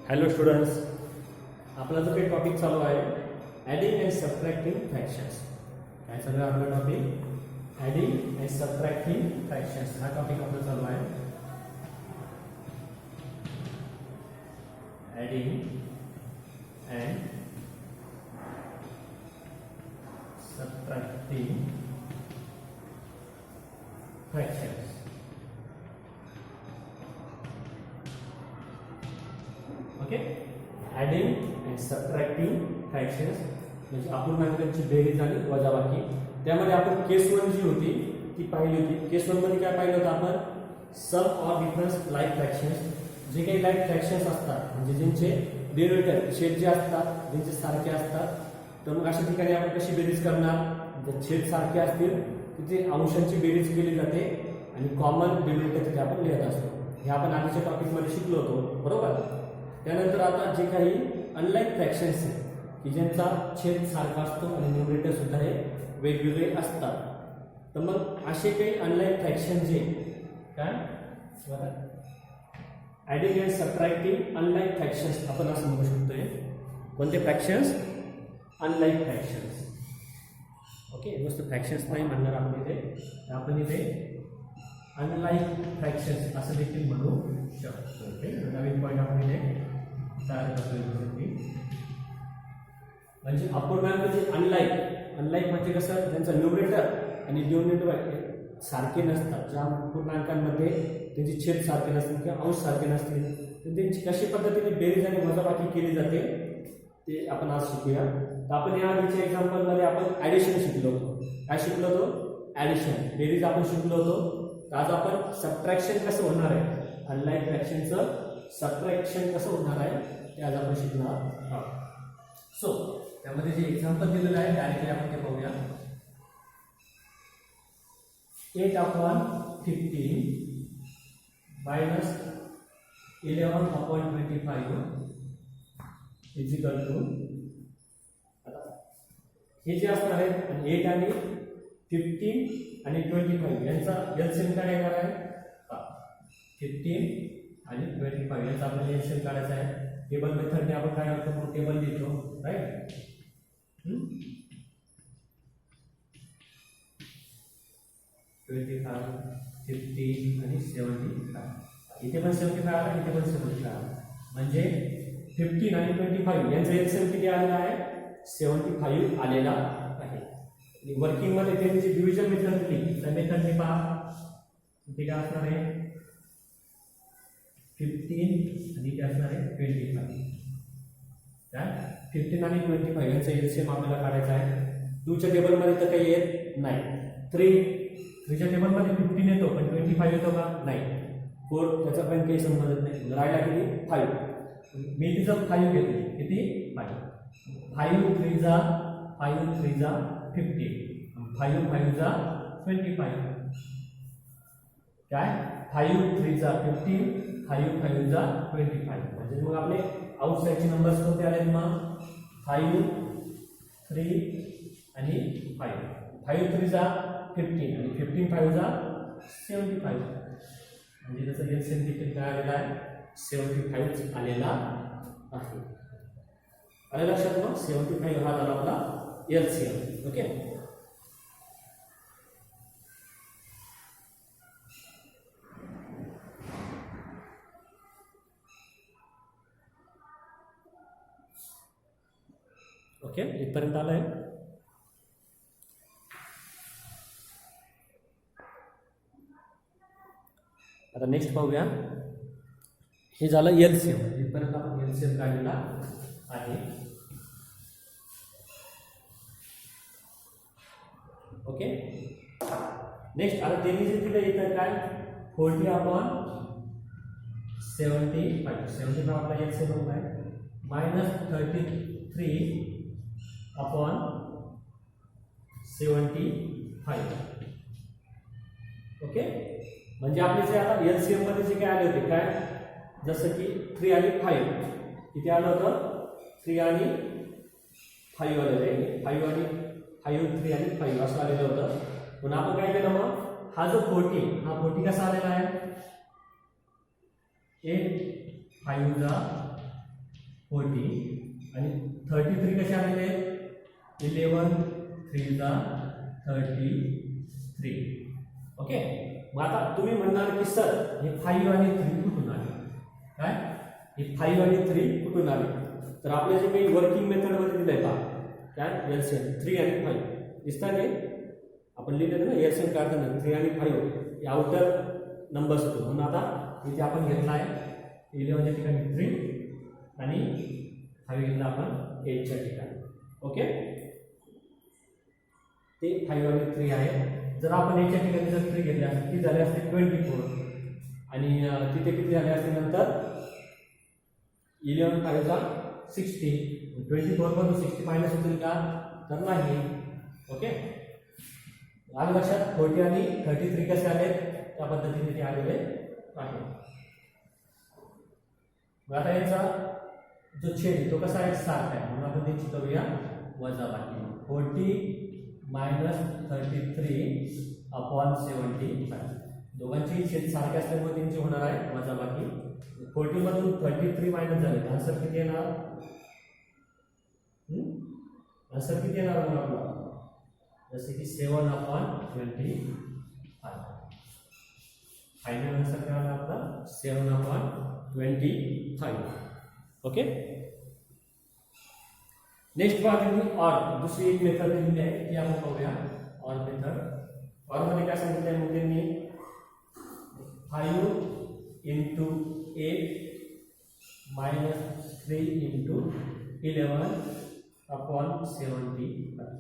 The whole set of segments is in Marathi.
हॅलो स्टुडंट्स, आपला जो काही टॉपिक चालू आहे ॲडिंग अँड सबट्रॅक्टिंग फ्रॅक्शन्स. काय चालू आहे आपला topic? Adding and subtracting fractions हा टॉपिक आपला चालू आहे. Adding and subtracting fractions. Okay, adding and subtracting fractions म्हणजे अपूर्णांकांची बेरीज आणि वजाबाकी. त्यामध्ये आपण केस 1 जी होती ती पाहिली होती. केस 1 मध्ये काय पाहिलं होतं आपण? सम ऑर डिफरन्स लाईक फ्रॅक्शन्स. जे काही लाईक फ्रॅक्शन्स असतात म्हणजे ज्यांचे डेरिव्हेटिव्ह छेद जे असतात ज्यांचे सारखे असतात, तर मग अशा ठिकाणी आपण कशी बेरीज करणार? जर छेद सारखे असतील तिथे अंशांची बेरीज केली जाते आणि कॉमन डेरिव्हेटिव्ह तिथे आपण लिहित असतो. हे आपण आधीच्या टॉपिकमध्ये शिकलो होतो, बरोबर. त्यानंतर आता जे काही अनलाईक फ्रॅक्शन्स आहेत की ज्यांचा छेद सारखा असतो आणि न्यूमरेटर सुद्धा हे वेगवेगळे असतात, तर मग असे काही अनलाईक फ्रॅक्शन जे काय adding and subtracting unlike fractions आपण असं म्हणू शकतोय. कोणते फ्रॅक्शन्स? Unlike fractions. ओके, नुसतं फ्रॅक्शन्स नाही म्हणणार आपण इथे, आपण इथे अनलाईक फ्रॅक्शन्स असं देखील म्हणू शकतो. ओके, नवीन पॉईंट आपण इथे तयार करतोय. म्हणजे अपूर्णांक जे अनलाईक म्हणजे कसं? ज्यांचा न्यूमरेटर आणि डिनोमिनेटर सारखे नसतात, ज्या पूर्णांकांमध्ये त्यांची छेद सारखे नसतील किंवा अंश सारखे नसतील, तर त्यांची कशी पद्धतीने बेरीज आणि वजाबाकी केली जाते ते आपण आज शिकूया. तर आपण या आधीच्या एक्झाम्पलमध्ये आपण ॲडिशन शिकलो होतो. काय शिकलो होतो? ॲडिशन, बेरीज आपण शिकलो होतो. तर आज आपण सबट्रॅक्शन कसं होणार आहे, अनलाईक फ्रॅक्शनचं सबट्रॅक्शन कसं होणार आहे ते आज आपण शिकणार आहोत. सो त्यामध्ये जे एक्झाम्पल दिलेलं आहे डायरेक्टली आपण ते पाहूया. 8/15 minus 11/25 इज इक्वल टू, हे जे असणार आहे 8 आणि 15 आणि 25 यांचा एलसीएम काय येणार आहे? 15 आणि 25 यांचा आपल्याला एलसीएम काढायचा आहे. टेबल मेथडने आपण काय करतो? टेबल लिहितो, राईट. 25, 15 आणि 75. इथे पण 75 आला, इथे पण 75 आला. म्हणजे 15 आणि 25 यांचा एलसीएम किती आलेला आहे? 75 आलेला आहे. वर्किंग मध्ये त्यांची डिव्हिजन मेथड दिली, त्या मेथडने पहा इथे काय असणार आहे? 15 आणि इथे असणार आहे 25. काय 15 आणि 25 यांचा एलसीएम आपल्याला काढायचा आहे. 2च्या टेबलमध्ये तर काही येत नाही. 3च्या टेबलमध्ये 15 येतो पण 25 येतो का? नाही. 4 त्याचा पण काही संबंध नाही. राहिला किती? 5. मी तिचं 5 घेतली. किती? 5. 5 3 जा 50. 5 5 जा 25. काय 5 3 जा 15, 5 5 जा 25. म्हणजे मग आपले आउटसाइडचे नंबर्स कोणते आले? मग 5 3 आणि 5. 5 3 जा 15 आणि 15 5 जा 75. म्हणजे त्याचा एलसीएम देखील काय आलेला आहे? 75 आलेला आहे. आलं लक्षात? मग 75 हा झाला आपला एलसीएम. ओके, ओके, इथपर्यंत आलंय. आता नेक्स्ट पाहूया. हे झालं एलसीएम. इथपर्यंत आपण एलसीएम काढलेला आहे. ओके, नेक्स्ट आता त्यांनी जे दिलं इथं काय? 40/75. 75 आपला एलसीएम होत आहे. -33/75. ओके, म्हणजे आपले जे आता एलसीएम मध्ये जे काय आले होते, काय जसं की 3 आणि 5 किती आलं होतं? 3 आणि 5 आलेलं आहे. 5 आणि 5 3 आणि 5 असं आलेलं होतं. पण आपण काय केलं? मग हा जो 40 कसा आलेला आहे? 8 5 जा 40 आणि 33 कसे आलेले 11 3 जा 33. ओके. मग आता तुम्ही म्हणणार की सर हे 5 आणि 3 कुठून आले, काय हे 5 आणि 3 कुठून आले? तर आपले जे काही वर्किंग मेथड मध्ये दिलंय पहा काय एलसीएम 3 आणि 5 दिसतात हे आपण लिहिलेलं ना एलसीएम काढताना 3 आणि 5 हे आउटर नंबर्स होतो. म्हणून आता इथे आपण घेतला आहे 11 च्या ठिकाणी 3 आणि 5 घेतला आपण 8 च्या ठिकाणी. ओके. ते 5 आणि 3 आहे. जर आपण 8 च्या ठिकाणी जर 3 घेतले असते ती झाले असते 24 आणि तिथे किती झाले असते नंतर 11 5 जा 60. 24 मधून 60 मायनस होतील का तर नाही. ओके. आलं लक्षात. 40 आणि 33 कसे आले त्या पद्धतीने ते आलेले आहे. आता याचा जो छेद तो कसा आहे सारखा आहे म्हणून आपण त्याची करूया वजाबाकी 40 मायनस 33 अपॉन 75. दोघांची छेद सारखे असल्यामुळे त्यांची होणार आहे वजाबाकी. 40 मधून 33 मायनस झाले आन्सर किती येणार? आन्सर किती येणार मग आपला जसे की 7 अपॉन 25. फायनल आन्सर काय आला आपला 7 अपॉन 25. ओके. नेक्स्ट बात आहे ऑर. दुसरी एक मेथड दिलेली आहे ती आपण पाहूया ऑर मेथड. ऑर मध्ये काय सांगितलंय मग त्यांनी 5 into 8 minus 3 into 11 upon 75.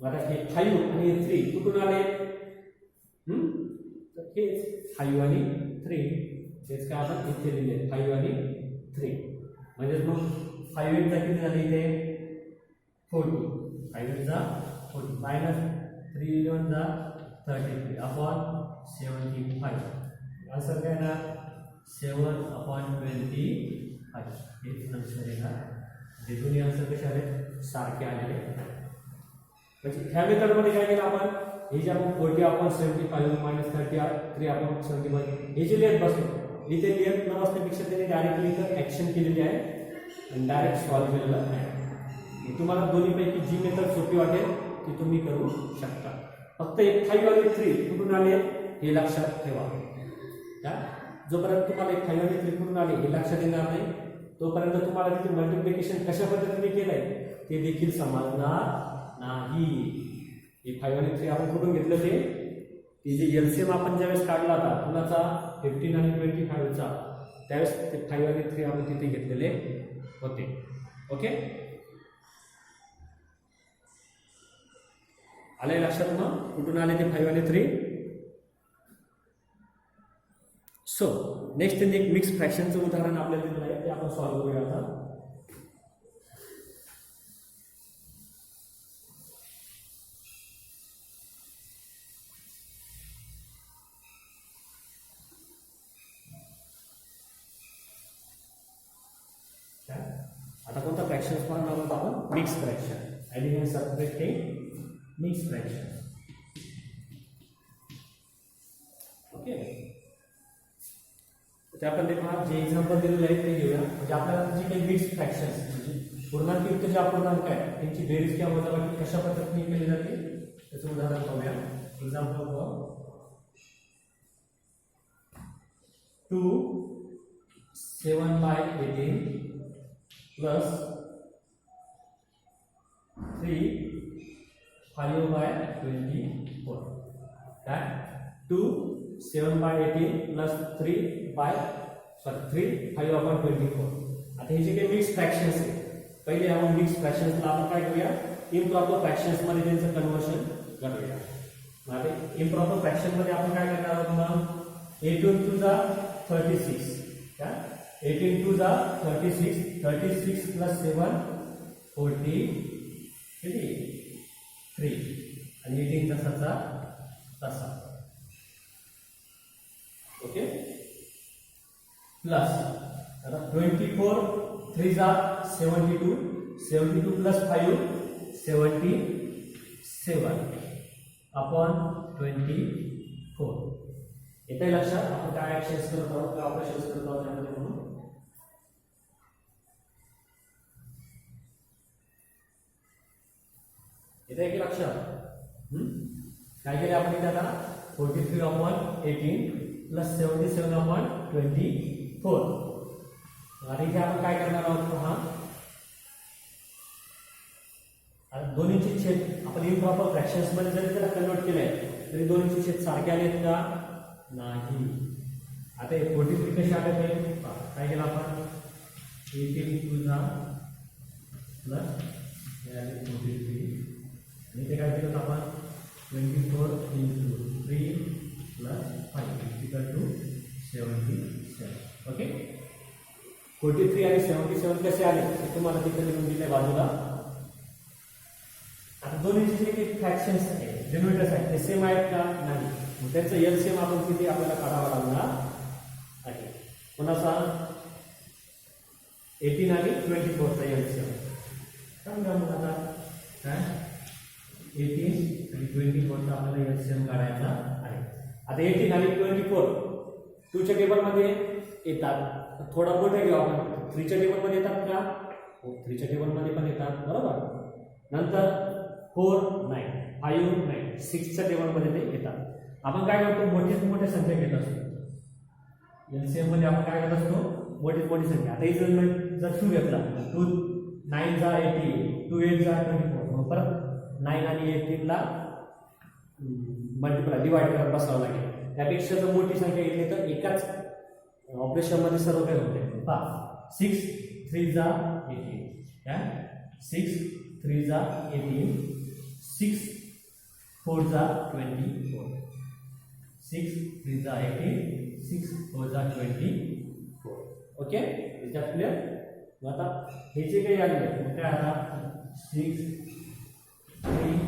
आता हे 5 आणि 3 कुठून आले? तर हे 5 आणि 3 हेच काय आपण इथे लिहिले 5 आणि 3 म्हणजे मग 5 चा किती झाले इथे 40. 5 चा 40 मायनस 3 11 चा 33 अपॉन 75. आन्सर काय ना 7 अपॉन 25. हेच आन्सर येणार. हे दोन्ही आन्सर कसे आले सारखे आलेले. म्हणजे ह्या मेथडमध्ये काय केलं आपण हे जे आपण 40 अपॉन 75 मायनस 33 अपॉन 75 हे जे लिहित बसलो इथे लिहित न बसण्यापेक्षा त्याने डायरेक्टली इथं ॲक्शन केलेली आहे आणि डायरेक्ट सॉल्व्ह केलेलं आहे. तुम्हाला दोन्हीपैकी जी मेथड सोपी वाटेल ती तुम्ही करू शकता. फक्त एक 5 आणि 3 कुठून आले हे लक्षात ठेवा. जोपर्यंत तुम्हाला एक 5 आणि 3 कुठून आले हे लक्षात येणार नाही तोपर्यंत तुम्हाला तिथे मल्टिप्लिकेशन कशा पद्धतीने केलंय ते देखील समजणार नाही. हे 5 आणि 3 आपण कुठून घेतलं ते जे एलसीएम आपण ज्यावेळेस काढला होता कुणाचा 15 आणि 25 चा त्यावेळेस ते 5 आणि 3 आपण तिथे घेतलेले होते. ओके. आले लक्षात मग कुठून आले ते 5 आणि 3. सो नेक्स्ट एक मिक्स फ्रॅक्शनचं उदाहरण आपल्याला दिलेलं आहे ते आपण सॉल्व्ह करूया आता. आता कोणता फ्रॅक्शन पाहणार आहोत आपण mix fraction. Adding and subtracting mix fraction. Okay. त्यामध्ये पहा जे एक्झाम्पल दिलेलं आहे ते घेऊया. म्हणजे आपल्याला जे काही मिक्स फ्रॅक्शन म्हणजे पूर्णांकयुक्त जे अपूर्णांक आहे त्यांची बेरीज किंवा वजाबाकी कशा पद्धतीने केली जाते त्याचं उदाहरण पाहूया. Example 2 7/18 plus 3 5/24. काय 2 7/18 प्लस 3 5/24. आता हे जे काही मिक्स फ्रॅक्शन्स आहे पहिले आपण मिक्स फ्रॅक्शन्सला आपण काय करूया इम्प्रॉपर फ्रॅक्शन्स मध्ये त्यांचं कन्व्हर्शन करूया. आता इम्प्रॉपर फ्रॅक्शन मध्ये आपण काय करणार आहोत मग 8 into 36 क्या 8 into 36 प्लस 7 40 किती 3 आणि 18 तसाचा तसा. ओके. प्लस आता 24 3 जा 72 प्लस 5 77 अपॉन 24. येते लक्षात आपण काय ऍक्शन्स करत आहोत काय ऑपरेशन्स करत आहोत त्यामध्ये म्हणून येते की लक्षात? काय केले आपण इथे आता 43/18 प्लस 77/24. आणि इथे आपण काय करणार आहोत पहा, दोन्हीचे छेद आपण इम्प्रॉपर फ्रॅक्शन्स मध्ये जरी त्याला कन्वर्ट केलंय तरी दोन्हीचे छेद सारखे आलेत का? नाही. आता 43 कसे आले ते काय केलं आपण, 18 टू प्लस 43 आणि ते काय केलं आपण 24 into 3 plus 5 equal to 77. Okay. 43 आणि 77 कसे आले ते तुम्हाला तिथे लिहून दिले बाजूला. आता दोन्हीचे जे काही फ्रॅक्शन्स आहेत, डिनोमिनेटर्स आहेत, ते सेम आहेत का? नाही. मग त्यांचं एलसीएम आपण किती आपल्याला काढावा लागणार आहे. कोणाचा? 18 आणि 24चा एलसीएम सांगा मग आता काय. 18 आणि 24चा आपल्याला एलसीएम काढायचा आहे. आता 18 आणि 24 2च्या टेबलमध्ये येतात. थोडा मोठा घेऊ आपण, 3च्या टेबलमध्ये येतात का? हो, 3च्या टेबलमध्ये पण येतात, बरोबर. नंतर 4 9 5 9 6च्या टेबलमध्ये ते येतात. आपण काय करतो, मोठ्या संख्या घेत असतो. एलसीएम मध्ये आपण काय करत असतो, मोठी संख्या. आता इथे जर 2 घेतला, 2 9 जा 18, 2 8 जा 24, मग परत 9 आणि 18 ला मल्टिप्लाय डिवाइड करत बसावं लागेल. त्यापेक्षा जर मोठी संख्या घेतली तर एकाच ऑपरेशन मध्ये सर्व काही होते. 6 3 जा 18, 6 3 जा 18, 6 4 जा 24, 6 3 जा 18, 6 4 जा 24. Okay, is that clear? मग आता हे जे काही आले मग काय आता 6 3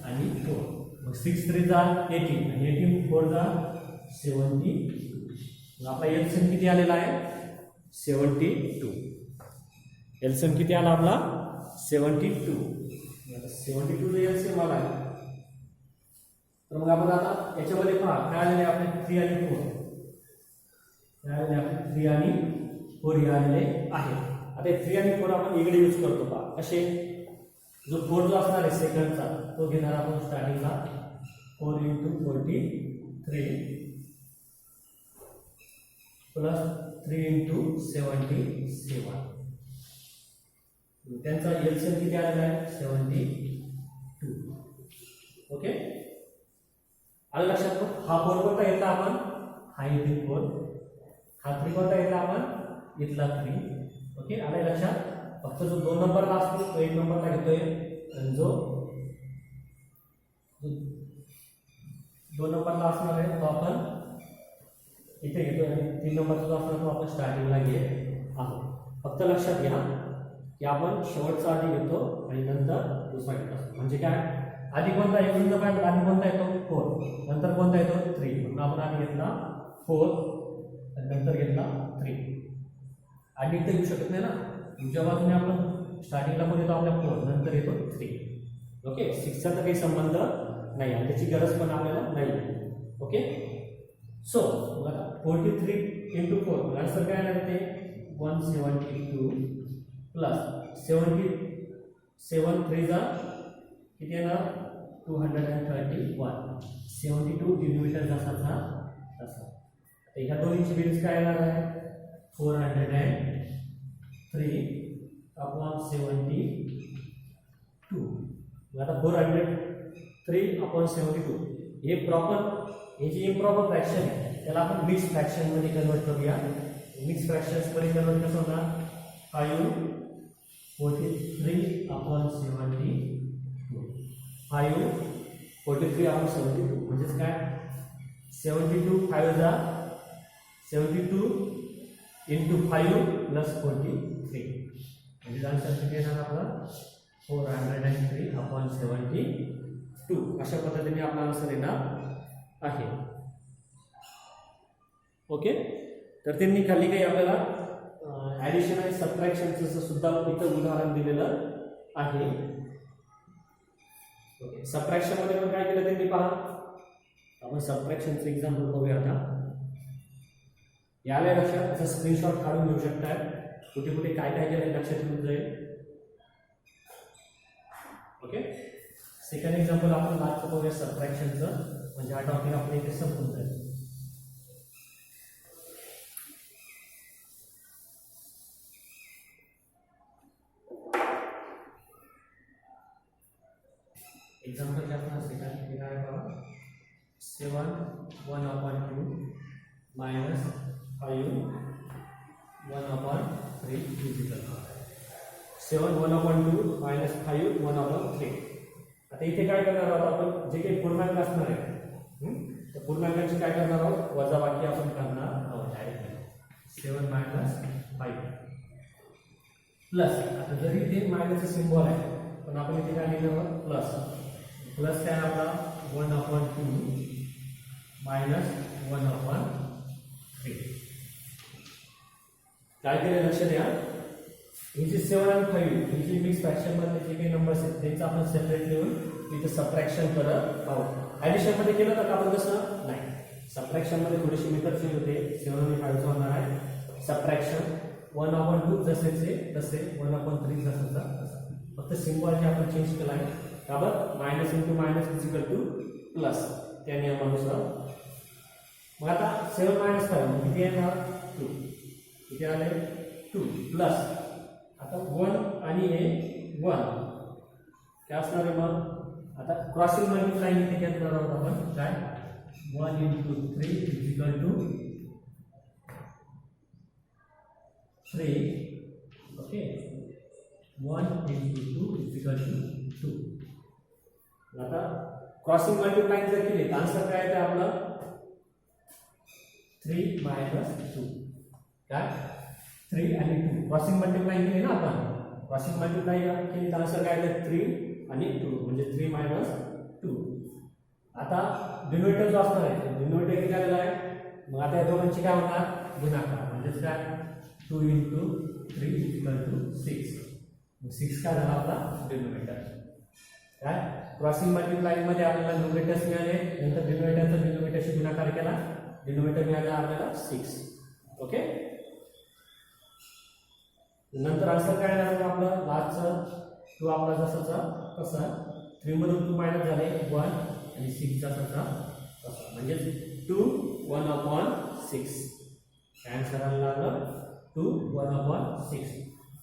आणि 4, मग 6 3 जा 18 आणि 18 4 जा 70. मग आपला एलसीएम किती आलेला आहे? 72. एलसीएम किती आला आपला? 72. 72 जो एलसीएम आला आहे. तर मग आपण आता याच्यामध्ये पहा काय आलेले आपले 3 आणि 4. काय आलेले आपले 3 आणि 4 हे आलेले आहे. आता 3 आणि 4 आपण इकडे यूज करतो पहा कसे. जो 4 जो असणार आहे सेकंडचा तो घेणार आपण स्टार्टिंगला 4 into 43 प्लस 3 into 77. त्यांचा एलसीएम किती आलेला आहे? 72. ओके, आलं लक्षात? हा 4 कोणता घेतला आपण? हा इथे 4. हा 3 कोणता घेतला आपण? इथला 3. ओके, आलं लक्षात? फक्त जो 2 नंबरला असतो तो 1 नंबरला घेतोय आणि जो 2 नंबरला असणार आहे तो आपण इथे घेतोय आणि 3 नंबरचा जो असणार तो आपण स्टार्टिंगला घेत आहोत. फक्त लक्षात घ्या की आपण शेवटचा आधी घेतो आणि नंतर दुसरा घेत असतो. म्हणजे काय, आधी कोणता येतो आधी कोणता येतो 4, नंतर कोणता येतो 3. म्हणून आपण आधी घेतला 4 आणि नंतर घेतला 3. आधी इथे घेऊ शकत नाही ना. उजव्या बाजूने आपण स्टार्टिंगला पण येतो आपल्या 4, नंतर येतो 3. ओके, 6चा तर काही संबंध नाही आणि त्याची गरज पण आपल्याला नाही. ओके, सो बघा 43 into 4 आन्सर काय येणार ते 172 प्लस 77 3 जा किती येणार 231. 72 डिनोमिनेटर जसाचा तसा. तर ह्या दोन्हीची बेरीज काय येणार आहे 403/72. आता 403/72 हे प्रॉपर, हे जे इम्प्रॉपर फ्रॅक्शन आहे त्याला आपण मिक्स फ्रॅक्शन मध्ये कन्वर्ट करूया. मिक्स फ्रॅक्शन्स मध्ये कन्वर्ट कसं होणार 5 43/72 5 43/72 म्हणजेच काय 72 5 जा 72 into 5 plus 43 म्हणजे आन्सर किती येणार आपला 403/72. अशा पद्धतीने आपला आन्सर येणार आहे. ओके, तर त्यांनी खाली काही आपल्याला ॲडिशन आणि सबट्रॅक्शनचं सुद्धा इथं उदाहरण दिलेलं आहे. ओके, सबट्रॅक्शन मध्ये पण काय केलं त्यांनी पहा. आपण सबट्रॅक्शनचं एक्झाम्पल बघूया आता. याला लक्षात असं स्क्रीनशॉट काढून घेऊ शकता. कुठे काय केलं लक्षात येऊन जाईल. ओके, सेकंड एक्झाम्पल आपण लास्टचं बघूया सबट्रॅक्शनचं, म्हणजे हा टॉपिक आपल्या इथे संपून जाईल. एक्झाम्पल जे आपण सेकंड हे काय बघा 7 1/2 minus 5 1/3 इक्वल 7 1/2 minus 5 1/3. आता इथे काय करणार आहोत आपण, जे काही पूर्णांक असणार आहे त्या पूर्णांकाची काय करणार आहोत, वजाबाकी आपण करणार आहोत डायरेक्टली. 7 minus 5 प्लस, आता जरी इथे मायनसचं सिम्बॉल आहे पण आपण इथे काय लिहिलं आहोत प्लस. प्लस काय आपला 1/2 minus 1/3. काय केलं लक्ष द्या, ही जी 7 आणि 5 ही जी मिक्स फ्रॅक्शन मध्ये जे काही नंबर्स आहेत त्यांचं आपण सेपरेट लिहून इथे सबट्रॅक्शन करत आहोत. ऍडिशन मध्ये केलं तर आपण कसं नाही, सबट्रॅक्शन मध्ये थोडीशी मेथड चेंज होते. 7 आणि 5 होणार आहे सबट्रॅक्शन 1/2 जसेचे तसे 1/3 जसंचा तसा, फक्त सिम्बॉल जे आपण चेंज केला आहे. त्यावर minus into minus is equal two plus त्या नियमानुसार. मग आता 7 minus 5 किती येणार 2, किती आले 2 प्लस आता 1 आणि हे 1 काय असणार आहे. मग आता क्रॉसिंग मल्टिप्लाइंग इथे घेणार आहोत आपण काय 1 into 3 is equal to 3. Okay 1 into 2 is equal to 2. आता क्रॉसिंग मल्टिप्लाइंग जर केली तर आन्सर काय येते आपलं 3 minus 2. काय 3 आणि 2 क्रॉसिंग मल्टिप्लाइंग केली ना आपण, क्रॉसिंग मल्टिप्लाइंग केली तर आन्सर काय येते 3 आणि 2 म्हणजे 3 minus 2. आता डिनोमिनेटर जो असणार आहे डिनोमिनेटर किती आलेला आहे, मग आता या दोघांची काय होणार गुणाकार, म्हणजेच काय 2 into 3 इज इक्वल टू 6. मग 6 काय झाला आपला डिनोमिनेटर. काय क्रॉसिंग मल्टिप्लाइंग मध्ये आपल्याला न्यूमरेटर्स मिळाले, नंतर डिनोमिनेटरचा डिनोमिनेटरशी गुणाकार केला, डिनोमिनेटर मिळाला आपल्याला 6. ओके नंतर आन्सर काय येणार आपलं लास्टचं 2 आपला जसाचा तसा 3 मधून 2 मायनस झाले 1 आणि 6 जसाचा तसा, म्हणजे 2 1/6. काय आन्सर आला लागलं 2 1/6.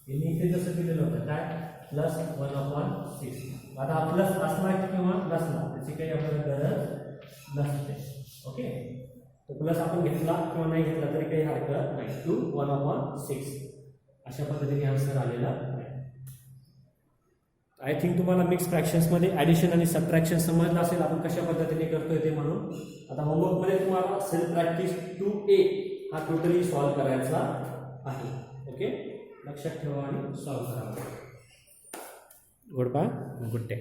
यांनी इथे जसं दिलेलं होतं काय प्लस 1/6. आता हा प्लस असला किंवा नसला त्याची काही आपल्याला गरज नसते. ओके तो प्लस आपण घेतला किंवा नाही घेतला तरी काही हरकत नाही. 2 1/6 अशा पद्धतीने आन्सर आलेला आहे. आय थिंक तुम्हाला मिक्स फ्रॅक्शन्समध्ये ॲडिशन आणि सबट्रॅक्शन समजलं असेल आपण कशा पद्धतीने करतोय ते. म्हणून आता होमवर्कमध्ये तुम्हाला सेल्फ प्रॅक्टिस 2A हा टोटली सॉल्व करायचा आहे. ओके लक्षात ठेवा आणि सॉल्व करा. Goodbye good day.